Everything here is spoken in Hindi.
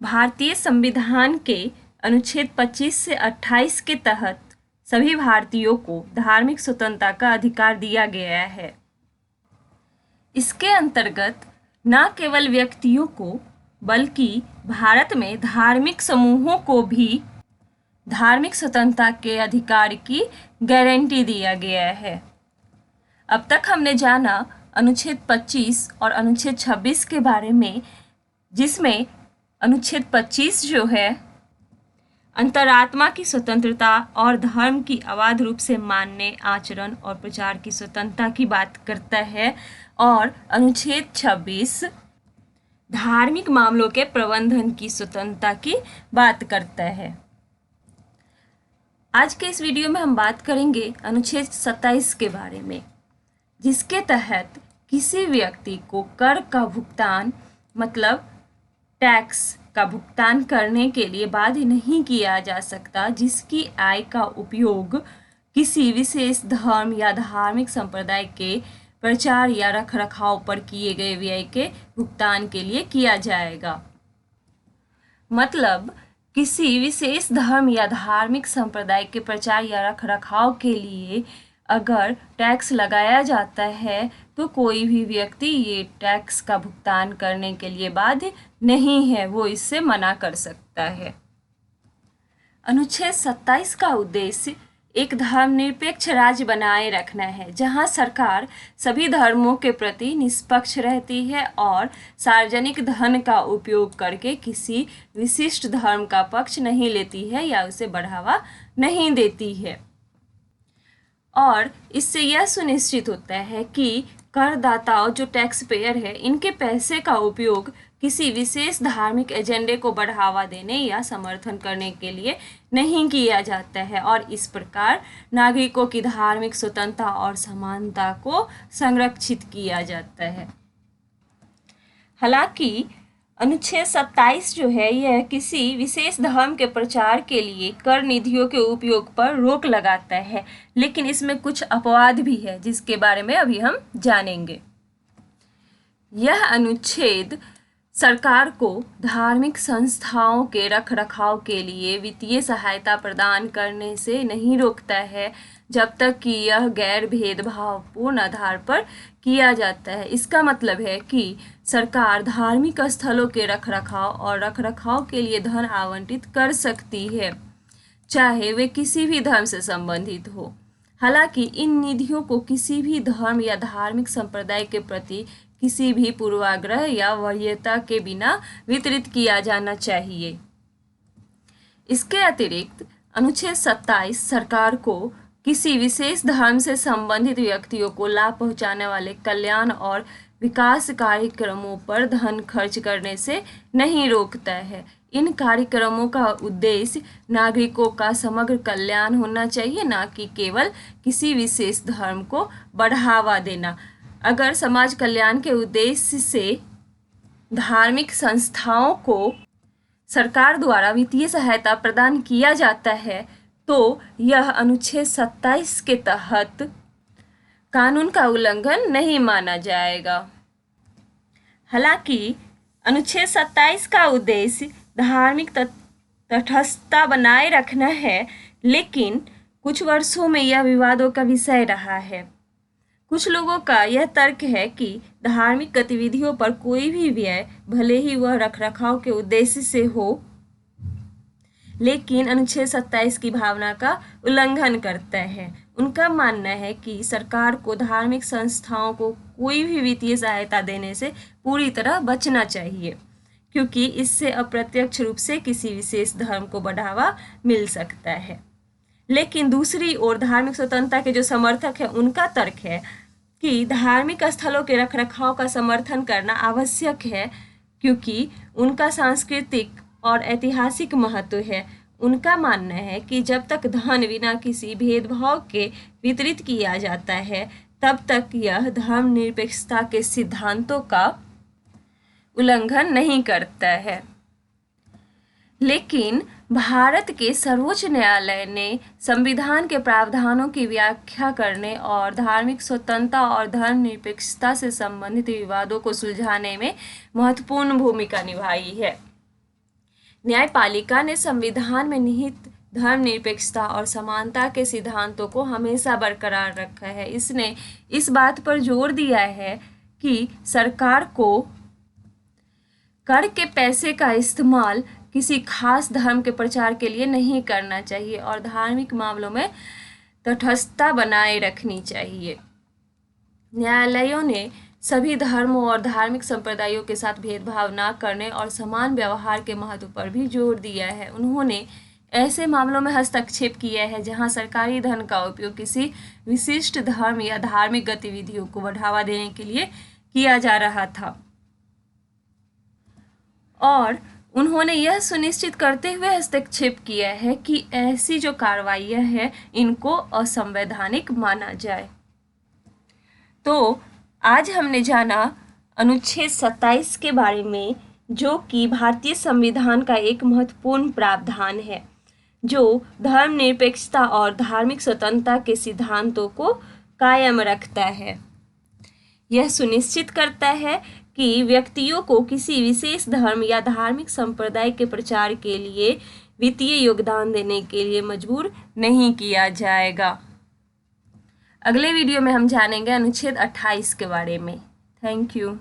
भारतीय संविधान के अनुच्छेद 25 से 28 के तहत सभी भारतीयों को धार्मिक स्वतंत्रता का अधिकार दिया गया है। इसके अंतर्गत न केवल व्यक्तियों को बल्कि भारत में धार्मिक समूहों को भी धार्मिक स्वतंत्रता के अधिकार की गारंटी दिया गया है। अब तक हमने जाना अनुच्छेद 25 और अनुच्छेद 26 के बारे में, जिसमें अनुच्छेद 25 जो है अंतरात्मा की स्वतंत्रता और धर्म की अबाध रूप से मानने, आचरण और प्रचार की स्वतंत्रता की बात करता है, और अनुच्छेद 26 धार्मिक मामलों के प्रबंधन की स्वतंत्रता की बात करता है। आज के इस वीडियो में हम बात करेंगे अनुच्छेद 27 के बारे में, जिसके तहत किसी व्यक्ति को कर का भुगतान मतलब टैक्स का भुगतान करने के लिए बाध्य नहीं किया जा सकता, जिसकी आय का उपयोग किसी विशेष धर्म या धार्मिक संप्रदाय के प्रचार या रखरखाव पर किए गए व्यय के भुगतान के लिए किया जाएगा। मतलब किसी विशेष धर्म या धार्मिक संप्रदाय के प्रचार या रखरखाव के लिए अगर टैक्स लगाया जाता है तो कोई भी व्यक्ति ये टैक्स का भुगतान करने के लिए बाध्य नहीं है, वो इससे मना कर सकता है। अनुच्छेद 27 का उद्देश्य एक धर्मनिरपेक्ष राज्य बनाए रखना है, जहां सरकार सभी धर्मों के प्रति निष्पक्ष रहती है और सार्वजनिक धन का उपयोग करके किसी विशिष्ट धर्म का पक्ष नहीं लेती है या उसे बढ़ावा नहीं देती है। और इससे यह सुनिश्चित होता है कि करदाताओं जो टैक्स पेयर है, इनके पैसे का उपयोग किसी विशेष धार्मिक एजेंडे को बढ़ावा देने या समर्थन करने के लिए नहीं किया जाता है, और इस प्रकार नागरिकों की धार्मिक स्वतंत्रता और समानता को संरक्षित किया जाता है। हालांकि अनुच्छेद 27 जो है यह किसी विशेष धर्म के प्रचार के लिए कर निधियों के उपयोग पर रोक लगाता है, लेकिन इसमें कुछ अपवाद भी है जिसके बारे में अभी हम जानेंगे। यह अनुच्छेद सरकार को धार्मिक संस्थाओं के रखरखाव के लिए वित्तीय सहायता प्रदान करने से नहीं रोकता है, जब तक कि यह गैर भेदभावपूर्ण आधार पर किया जाता है। इसका मतलब है कि सरकार धार्मिक स्थलों के रखरखाव और रखरखाव के लिए धन आवंटित कर सकती है, चाहे वे किसी भी धर्म से संबंधित हो। हालांकि इन निधियों को किसी भी धर्म या धार्मिक संप्रदाय के प्रति किसी भी पूर्वाग्रह या वरीयता के बिना वितरित किया जाना चाहिए। इसके अतिरिक्त अनुच्छेद 27 सरकार को किसी विशेष धर्म से संबंधित व्यक्तियों को लाभ पहुंचाने वाले कल्याण और विकास कार्यक्रमों पर धन खर्च करने से नहीं रोकता है। इन कार्यक्रमों का उद्देश्य नागरिकों का समग्र कल्याण होना चाहिए, ना कि केवल किसी विशेष धर्म को बढ़ावा देना। अगर समाज कल्याण के उद्देश्य से धार्मिक संस्थाओं को सरकार द्वारा वित्तीय सहायता प्रदान किया जाता है तो यह अनुच्छेद 27 के तहत कानून का उल्लंघन नहीं माना जाएगा। हालांकि अनुच्छेद 27 का उद्देश्य धार्मिक तटस्थता बनाए रखना है, लेकिन कुछ वर्षों में यह विवादों का विषय रहा है। कुछ लोगों का यह तर्क है कि धार्मिक गतिविधियों पर कोई भी व्यय, भले ही वह रखरखाव के उद्देश्य से हो, लेकिन अनुच्छेद 27 की भावना का उल्लंघन करता है। उनका मानना है कि सरकार को धार्मिक संस्थाओं को कोई भी वित्तीय सहायता देने से पूरी तरह बचना चाहिए, क्योंकि इससे अप्रत्यक्ष रूप से किसी विशेष धर्म को बढ़ावा मिल सकता है। लेकिन दूसरी ओर धार्मिक स्वतंत्रता के जो समर्थक हैं, उनका तर्क है कि धार्मिक स्थलों के रखरखाव का समर्थन करना आवश्यक है, क्योंकि उनका सांस्कृतिक और ऐतिहासिक महत्व है। उनका मानना है कि जब तक धन बिना किसी भेदभाव के वितरित किया जाता है, तब तक यह धर्मनिरपेक्षता के सिद्धांतों का उल्लंघन नहीं करता है। लेकिन भारत के सर्वोच्च न्यायालय ने संविधान के प्रावधानों की व्याख्या करने और धार्मिक स्वतंत्रता और धर्मनिरपेक्षता से संबंधित विवादों को सुलझाने में महत्वपूर्ण भूमिका निभाई है। न्यायपालिका ने संविधान में निहित धर्मनिरपेक्षता और समानता के सिद्धांतों को हमेशा बरकरार रखा है। इसने इस बात पर जोर दिया है कि सरकार को कर के पैसे का इस्तेमाल किसी खास धर्म के प्रचार के लिए नहीं करना चाहिए और धार्मिक मामलों में तटस्थता बनाए रखनी चाहिए। न्यायालयों ने सभी धर्मों और धार्मिक संप्रदायों के साथ भेदभाव न करने और समान व्यवहार के महत्व पर भी जोर दिया है। उन्होंने ऐसे मामलों में हस्तक्षेप किया है जहां सरकारी धन का उपयोग किसी विशिष्ट धर्म या धार्मिक गतिविधियों को बढ़ावा देने के लिए किया जा रहा था, और उन्होंने यह सुनिश्चित करते हुए हस्तक्षेप किया है कि ऐसी जो कार्रवाइयां हैं इनको असंवैधानिक माना जाए। तो आज हमने जाना अनुच्छेद 27 के बारे में, जो कि भारतीय संविधान का एक महत्वपूर्ण प्रावधान है जो धर्मनिरपेक्षता और धार्मिक स्वतंत्रता के सिद्धांतों को कायम रखता है। यह सुनिश्चित करता है कि व्यक्तियों को किसी विशेष धर्म या धार्मिक संप्रदाय के प्रचार के लिए वित्तीय योगदान देने के लिए मजबूर नहीं किया जाएगा। अगले वीडियो में हम जानेंगे अनुच्छेद 28 के बारे में। Thank you.